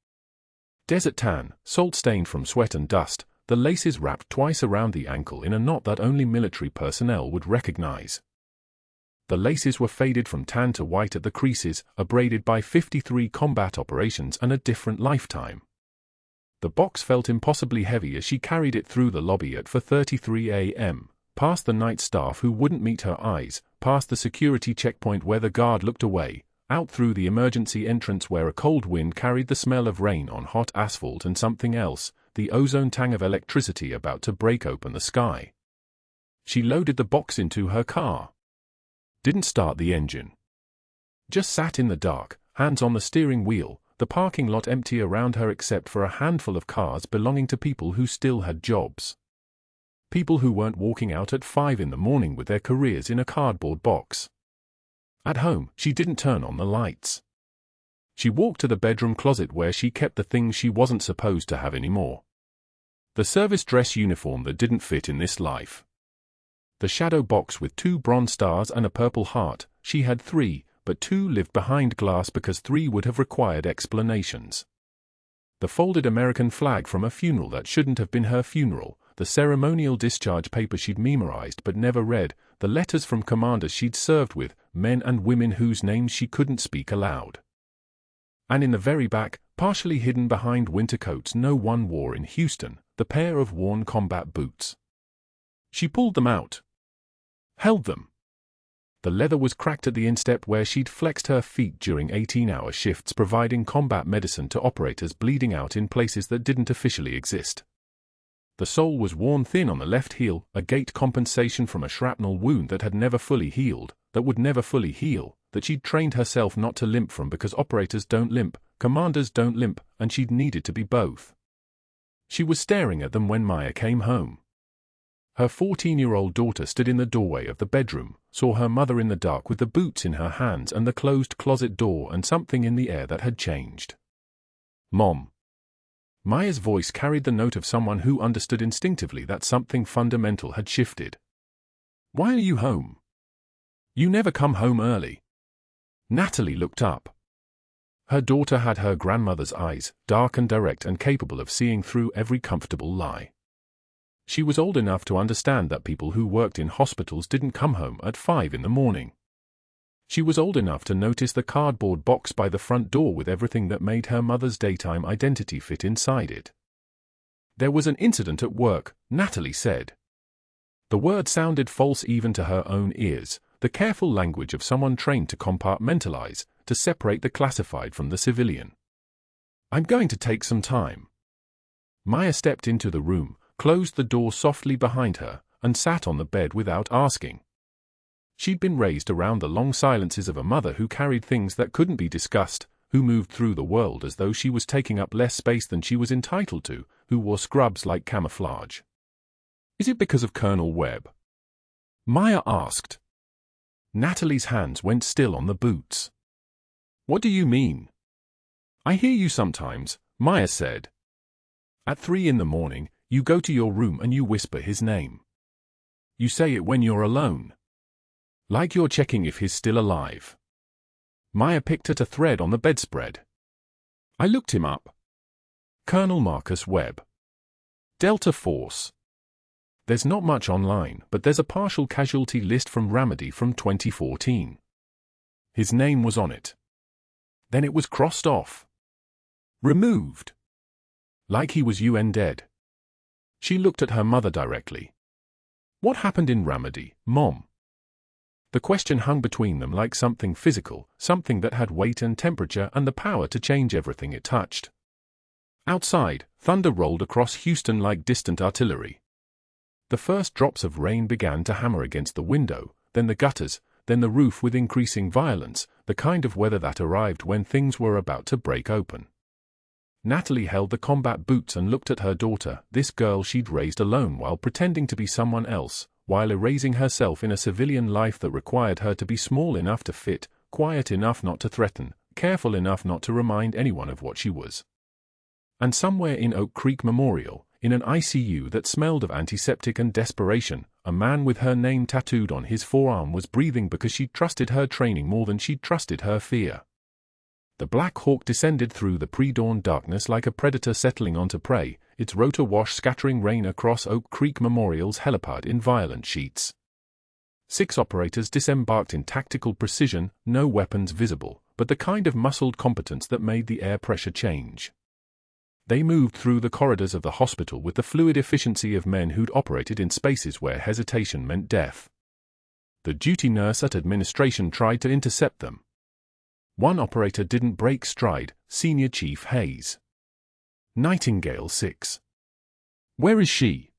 Desert tan, salt-stained from sweat and dust, the laces wrapped twice around the ankle in a knot that only military personnel would recognize. The laces were faded from tan to white at the creases, abraded by 53 combat operations and a different lifetime. The box felt impossibly heavy as she carried it through the lobby at 4:33 a.m., past the night staff who wouldn't meet her eyes, past the security checkpoint where the guard looked away, out through the emergency entrance where a cold wind carried the smell of rain on hot asphalt and something else, the ozone tang of electricity about to break open the sky. She loaded the box into her car. Didn't start the engine. Just sat in the dark, hands on the steering wheel, the parking lot empty around her except for a handful of cars belonging to people who still had jobs. People who weren't walking out at 5 in the morning with their careers in a cardboard box. At home, she didn't turn on the lights. She walked to the bedroom closet where she kept the things she wasn't supposed to have anymore. The service dress uniform that didn't fit in this life. The shadow box with 2 bronze stars and a purple heart. She had 3, but 2 lived behind glass because 3 would have required explanations. The folded American flag from a funeral that shouldn't have been her funeral, the ceremonial discharge paper she'd memorized but never read, the letters from commanders she'd served with, men and women whose names she couldn't speak aloud. And in the very back, partially hidden behind winter coats no one wore in Houston, the pair of worn combat boots. She pulled them out. Held them. The leather was cracked at the instep where she'd flexed her feet during 18-hour shifts providing combat medicine to operators bleeding out in places that didn't officially exist. The sole was worn thin on the left heel, a gait compensation from a shrapnel wound that had never fully healed, that would never fully heal, that she'd trained herself not to limp from because operators don't limp, commanders don't limp, and she'd needed to be both. She was staring at them when Maya came home. Her 14-year-old daughter stood in the doorway of the bedroom, saw her mother in the dark with the boots in her hands and the closed closet door and something in the air that had changed. Mom. Maya's voice carried the note of someone who understood instinctively that something fundamental had shifted. Why are you home? You never come home early. Natalie looked up. Her daughter had her grandmother's eyes, dark and direct and capable of seeing through every comfortable lie. She was old enough to understand that people who worked in hospitals didn't come home at 5 in the morning. She was old enough to notice the cardboard box by the front door with everything that made her mother's daytime identity fit inside it. There was an incident at work, Natalie said. The word sounded false even to her own ears, the careful language of someone trained to compartmentalize, to separate the classified from the civilian. I'm going to take some time. Maya stepped into the room, closed the door softly behind her, and sat on the bed without asking. She'd been raised around the long silences of a mother who carried things that couldn't be discussed, who moved through the world as though she was taking up less space than she was entitled to, who wore scrubs like camouflage. Is it because of Colonel Webb? Maya asked. Natalie's hands went still on the boots. What do you mean? I hear you sometimes, Maya said. At 3 in the morning, you go to your room and you whisper his name. You say it when you're alone. Like you're checking if he's still alive. Maya picked at a thread on the bedspread. I looked him up. Colonel Marcus Webb. Delta Force. There's not much online, but there's a partial casualty list from Ramadi from 2014. His name was on it. Then it was crossed off. Removed. Like he was UN dead. She looked at her mother directly. What happened in Ramadi, Mom? The question hung between them like something physical, something that had weight and temperature and the power to change everything it touched. Outside, thunder rolled across Houston like distant artillery. The first drops of rain began to hammer against the window, then the gutters, then the roof with increasing violence, the kind of weather that arrived when things were about to break open. Natalie held the combat boots and looked at her daughter, this girl she'd raised alone while pretending to be someone else, while erasing herself in a civilian life that required her to be small enough to fit, quiet enough not to threaten, careful enough not to remind anyone of what she was. And somewhere in Oak Creek Memorial, in an ICU that smelled of antiseptic and desperation, a man with her name tattooed on his forearm was breathing because she'd trusted her training more than she'd trusted her fear. The Black Hawk descended through the pre-dawn darkness like a predator settling onto prey, its rotor wash scattering rain across Oak Creek Memorial's helipad in violent sheets. 6 operators disembarked in tactical precision, no weapons visible, but the kind of muscled competence that made the air pressure change. They moved through the corridors of the hospital with the fluid efficiency of men who'd operated in spaces where hesitation meant death. The duty nurse at administration tried to intercept them. One operator didn't break stride, Senior Chief Hayes. Nightingale 6. Where is she?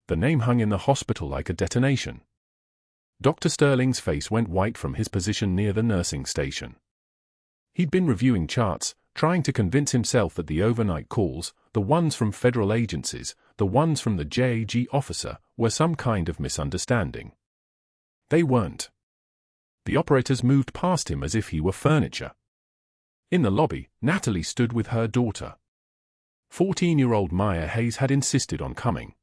The name hung in the hospital like a detonation. Dr. Sterling's face went white from his position near the nursing station. He'd been reviewing charts, trying to convince himself that the overnight calls, the ones from federal agencies, the ones from the JAG officer, were some kind of misunderstanding. They weren't. The operators moved past him as if he were furniture. In the lobby, Natalie stood with her daughter. 14-year-old Maya Hayes had insisted on coming.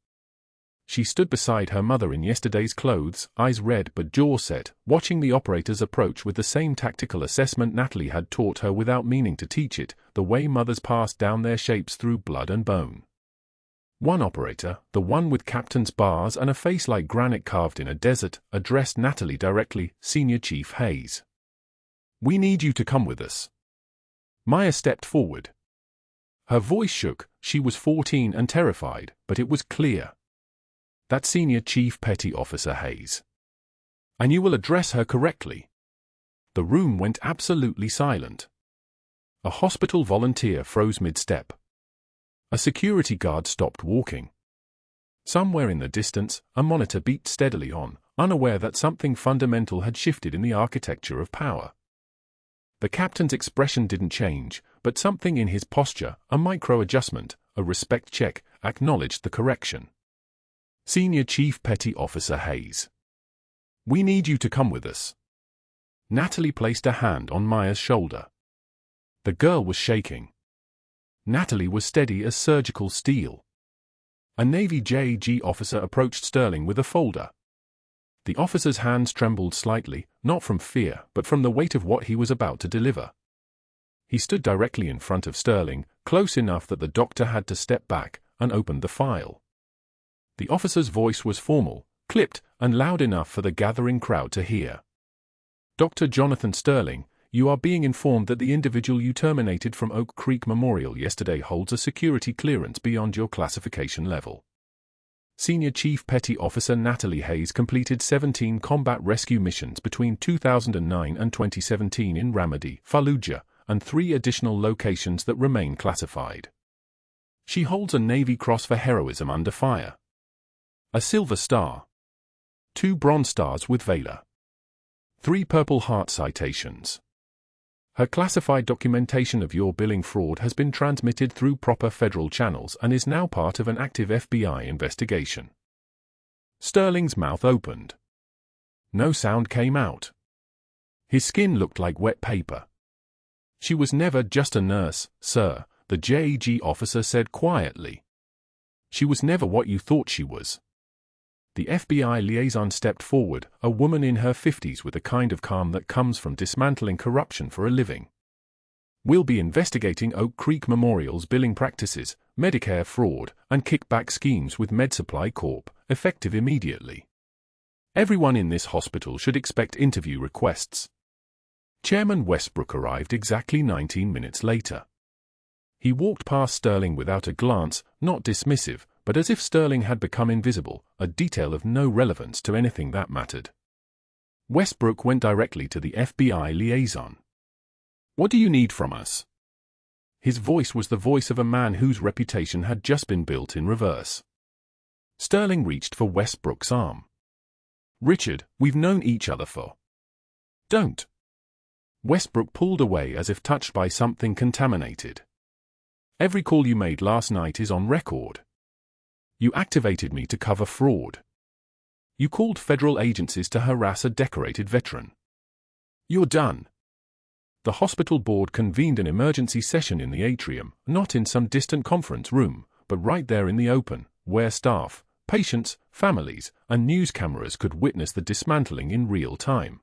She stood beside her mother in yesterday's clothes, eyes red but jaw set, watching the operators approach with the same tactical assessment Natalie had taught her without meaning to teach it, the way mothers pass down their shapes through blood and bone. One operator, the one with captain's bars and a face like granite carved in a desert, addressed Natalie directly, Senior Chief Hayes. "We need you to come with us." Maya stepped forward. Her voice shook. She was 14 and terrified, but it was clear. "That's Senior Chief Petty Officer Hayes. And you will address her correctly." The room went absolutely silent. A hospital volunteer froze mid-step. A security guard stopped walking. Somewhere in the distance, a monitor beeped steadily on, unaware that something fundamental had shifted in the architecture of power. The captain's expression didn't change, but something in his posture, a micro-adjustment, a respect check, acknowledged the correction. "Senior Chief Petty Officer Hayes. We need you to come with us." Natalie placed a hand on Maya's shoulder. The girl was shaking. Natalie was steady as surgical steel. A Navy JAG officer approached Sterling with a folder. The officer's hands trembled slightly, not from fear, but from the weight of what he was about to deliver. He stood directly in front of Sterling, close enough that the doctor had to step back, and opened the file. The officer's voice was formal, clipped, and loud enough for the gathering crowd to hear. "Dr. Jonathan Sterling, you are being informed that the individual you terminated from Oak Creek Memorial yesterday holds a security clearance beyond your classification level. Senior Chief Petty Officer Natalie Hayes completed 17 combat rescue missions between 2009 and 2017 in Ramadi, Fallujah, and 3 additional locations that remain classified. She holds a Navy Cross for heroism under fire, a Silver Star, 2 Bronze Stars with Valor, 3 Purple Heart citations. Her classified documentation of your billing fraud has been transmitted through proper federal channels and is now part of an active FBI investigation." Sterling's mouth opened. No sound came out. His skin looked like wet paper. "She was never just a nurse, sir," the JAG officer said quietly. "She was never what you thought she was." The FBI liaison stepped forward, a woman in her 50s with a kind of calm that comes from dismantling corruption for a living. "We'll be investigating Oak Creek Memorial's billing practices, Medicare fraud, and kickback schemes with MedSupply Corp., effective immediately. Everyone in this hospital should expect interview requests." Chairman Westbrook arrived exactly 19 minutes later. He walked past Sterling without a glance, not dismissive, but as if Sterling had become invisible, a detail of no relevance to anything that mattered. Westbrook went directly to the FBI liaison. "What do you need from us?" His voice was the voice of a man whose reputation had just been built in reverse. Sterling reached for Westbrook's arm. "Richard, we've known each other for—" "Don't." Westbrook pulled away as if touched by something contaminated. "Every call you made last night is on record. You activated me to cover fraud. You called federal agencies to harass a decorated veteran. You're done." The hospital board convened an emergency session in the atrium, not in some distant conference room, but right there in the open, where staff, patients, families, and news cameras could witness the dismantling in real time.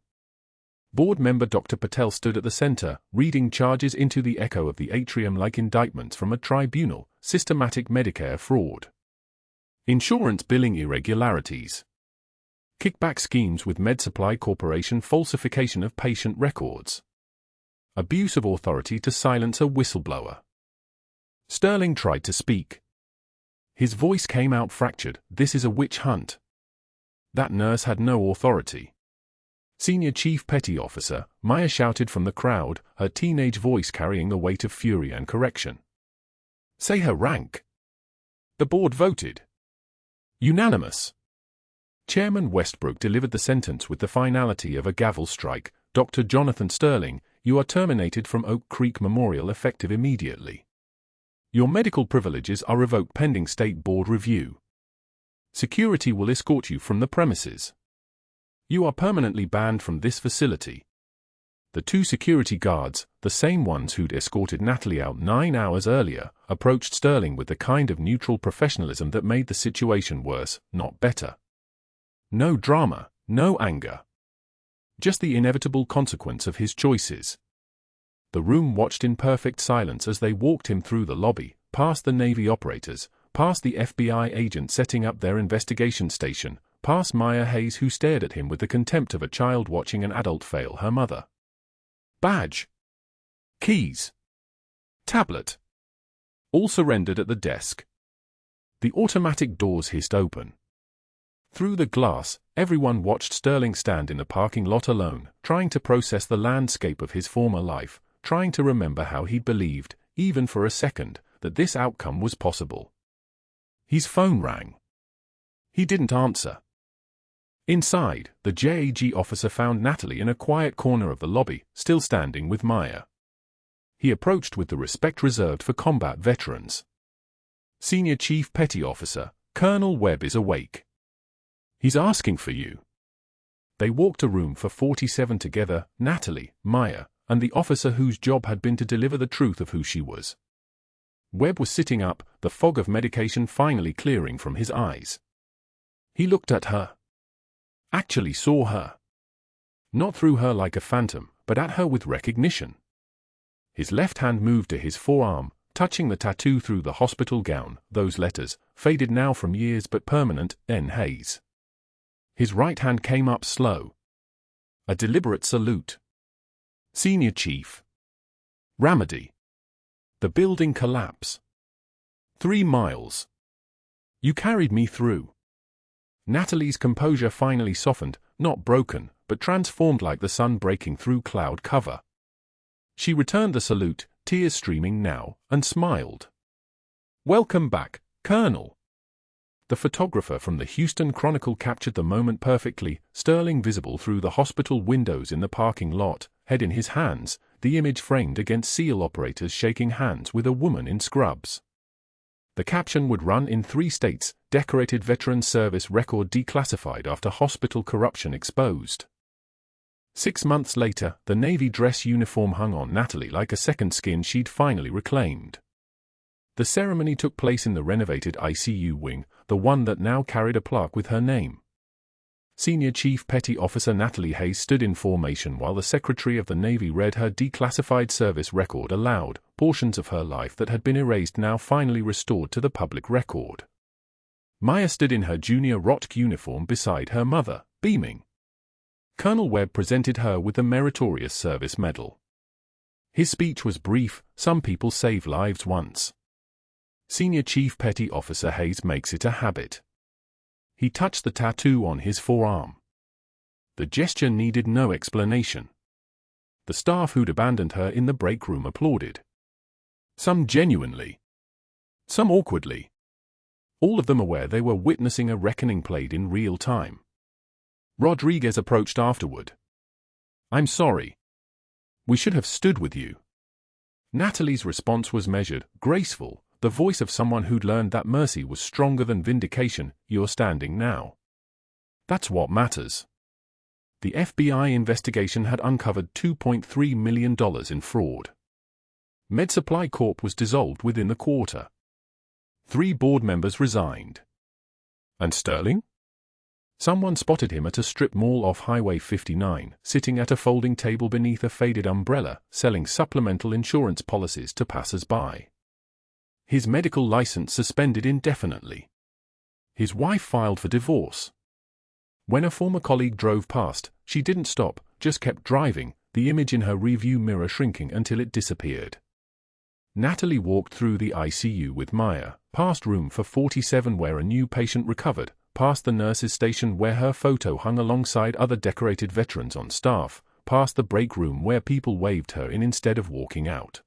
Board member Dr. Patel stood at the center, reading charges into the echo of the atrium like indictments from a tribunal: systematic Medicare fraud, insurance billing irregularities, kickback schemes with MedSupply Corporation, falsification of patient records, abuse of authority to silence a whistleblower. Sterling tried to speak. His voice came out fractured. "This is a witch hunt. That nurse had no authority." "Senior Chief Petty Officer," Maya shouted from the crowd, her teenage voice carrying the weight of fury and correction. "Say her rank." The board voted. Unanimous. Chairman Westbrook delivered the sentence with the finality of a gavel strike. "Dr. Jonathan Sterling, you are terminated from Oak Creek Memorial effective immediately. Your medical privileges are revoked pending state board review. Security will escort you from the premises. You are permanently banned from this facility. The two security guards, the same ones who'd escorted Natalie out 9 hours earlier, approached Sterling with the kind of neutral professionalism that made the situation worse, not better. No drama, no anger. Just the inevitable consequence of his choices. The room watched in perfect silence as they walked him through the lobby, past the Navy operators, past the FBI agent setting up their investigation station, past Maya Hayes who stared at him with the contempt of a child watching an adult fail her mother. Badge. Keys. Tablet. All surrendered at the desk. The automatic doors hissed open. Through the glass, everyone watched Sterling stand in the parking lot alone, trying to process the landscape of his former life, trying to remember how he'd believed, even for a second, that this outcome was possible. His phone rang. He didn't answer. Inside, the JAG officer found Natalie in a quiet corner of the lobby, still standing with Maya. He approached with the respect reserved for combat veterans. Senior Chief Petty Officer, Colonel Webb is awake. He's asking for you. They walked a room for 47 together, Natalie, Maya, and the officer whose job had been to deliver the truth of who she was. Webb was sitting up, the fog of medication finally clearing from his eyes. He looked at her. Actually saw her. Not through her like a phantom, but at her with recognition. His left hand moved to his forearm, touching the tattoo through the hospital gown, those letters, faded now from years but permanent, N. Hayes. His right hand came up slow. A deliberate salute. Senior Chief. Ramadi. The building collapse. 3 miles. You carried me through. Natalie's composure finally softened, not broken, but transformed like the sun breaking through cloud cover. She returned the salute, tears streaming now, and smiled. Welcome back, Colonel. The photographer from the Houston Chronicle captured the moment perfectly, Sterling visible through the hospital windows in the parking lot, head in his hands, the image framed against SEAL operators shaking hands with a woman in scrubs. The caption would run in 3 states, decorated veteran service record declassified after hospital corruption exposed. 6 months later, the Navy dress uniform hung on Natalie like a second skin she'd finally reclaimed. The ceremony took place in the renovated ICU wing, the one that now carried a plaque with her name. Senior Chief Petty Officer Natalie Hayes stood in formation while the Secretary of the Navy read her declassified service record aloud, portions of her life that had been erased now finally restored to the public record. Maya stood in her junior ROTC uniform beside her mother, beaming. Colonel Webb presented her with the Meritorious Service Medal. His speech was brief, some people save lives once. Senior Chief Petty Officer Hayes makes it a habit. He touched the tattoo on his forearm. The gesture needed no explanation. The staff who'd abandoned her in the break room applauded. Some genuinely. Some awkwardly. All of them aware they were witnessing a reckoning played in real time. Rodriguez approached afterward. I'm sorry. We should have stood with you. Natalie's response was measured, graceful, the voice of someone who'd learned that mercy was stronger than vindication. You're standing now. That's what matters. The FBI investigation had uncovered $2.3 million in fraud. MedSupply Corp was dissolved within the quarter. 3 board members resigned. And Sterling? Someone spotted him at a strip mall off Highway 59, sitting at a folding table beneath a faded umbrella, selling supplemental insurance policies to passers-by. His medical license suspended indefinitely. His wife filed for divorce. When a former colleague drove past, she didn't stop, just kept driving, the image in her rearview mirror shrinking until it disappeared. Natalie walked through the ICU with Maya, past room for 47 where a new patient recovered, past the nurse's station where her photo hung alongside other decorated veterans on staff, past the break room where people waved her in instead of walking out.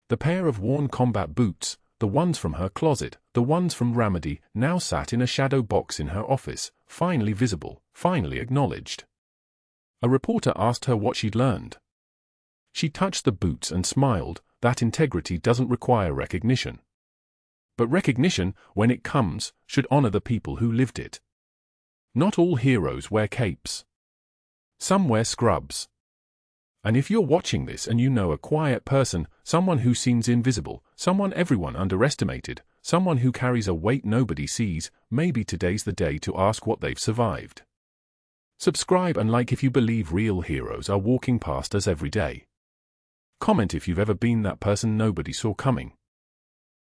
The pair of worn combat boots, the ones from her closet, the ones from Ramadi, now sat in a shadow box in her office, finally visible, finally acknowledged. A reporter asked her what she'd learned. She touched the boots and smiled. That integrity doesn't require recognition. But recognition, when it comes, should honor the people who lived it. Not all heroes wear capes. Some wear scrubs. And if you're watching this and you know a quiet person, someone who seems invisible, someone everyone underestimated, someone who carries a weight nobody sees, maybe today's the day to ask what they've survived. Subscribe and like if you believe real heroes are walking past us every day. Comment if you've ever been that person nobody saw coming.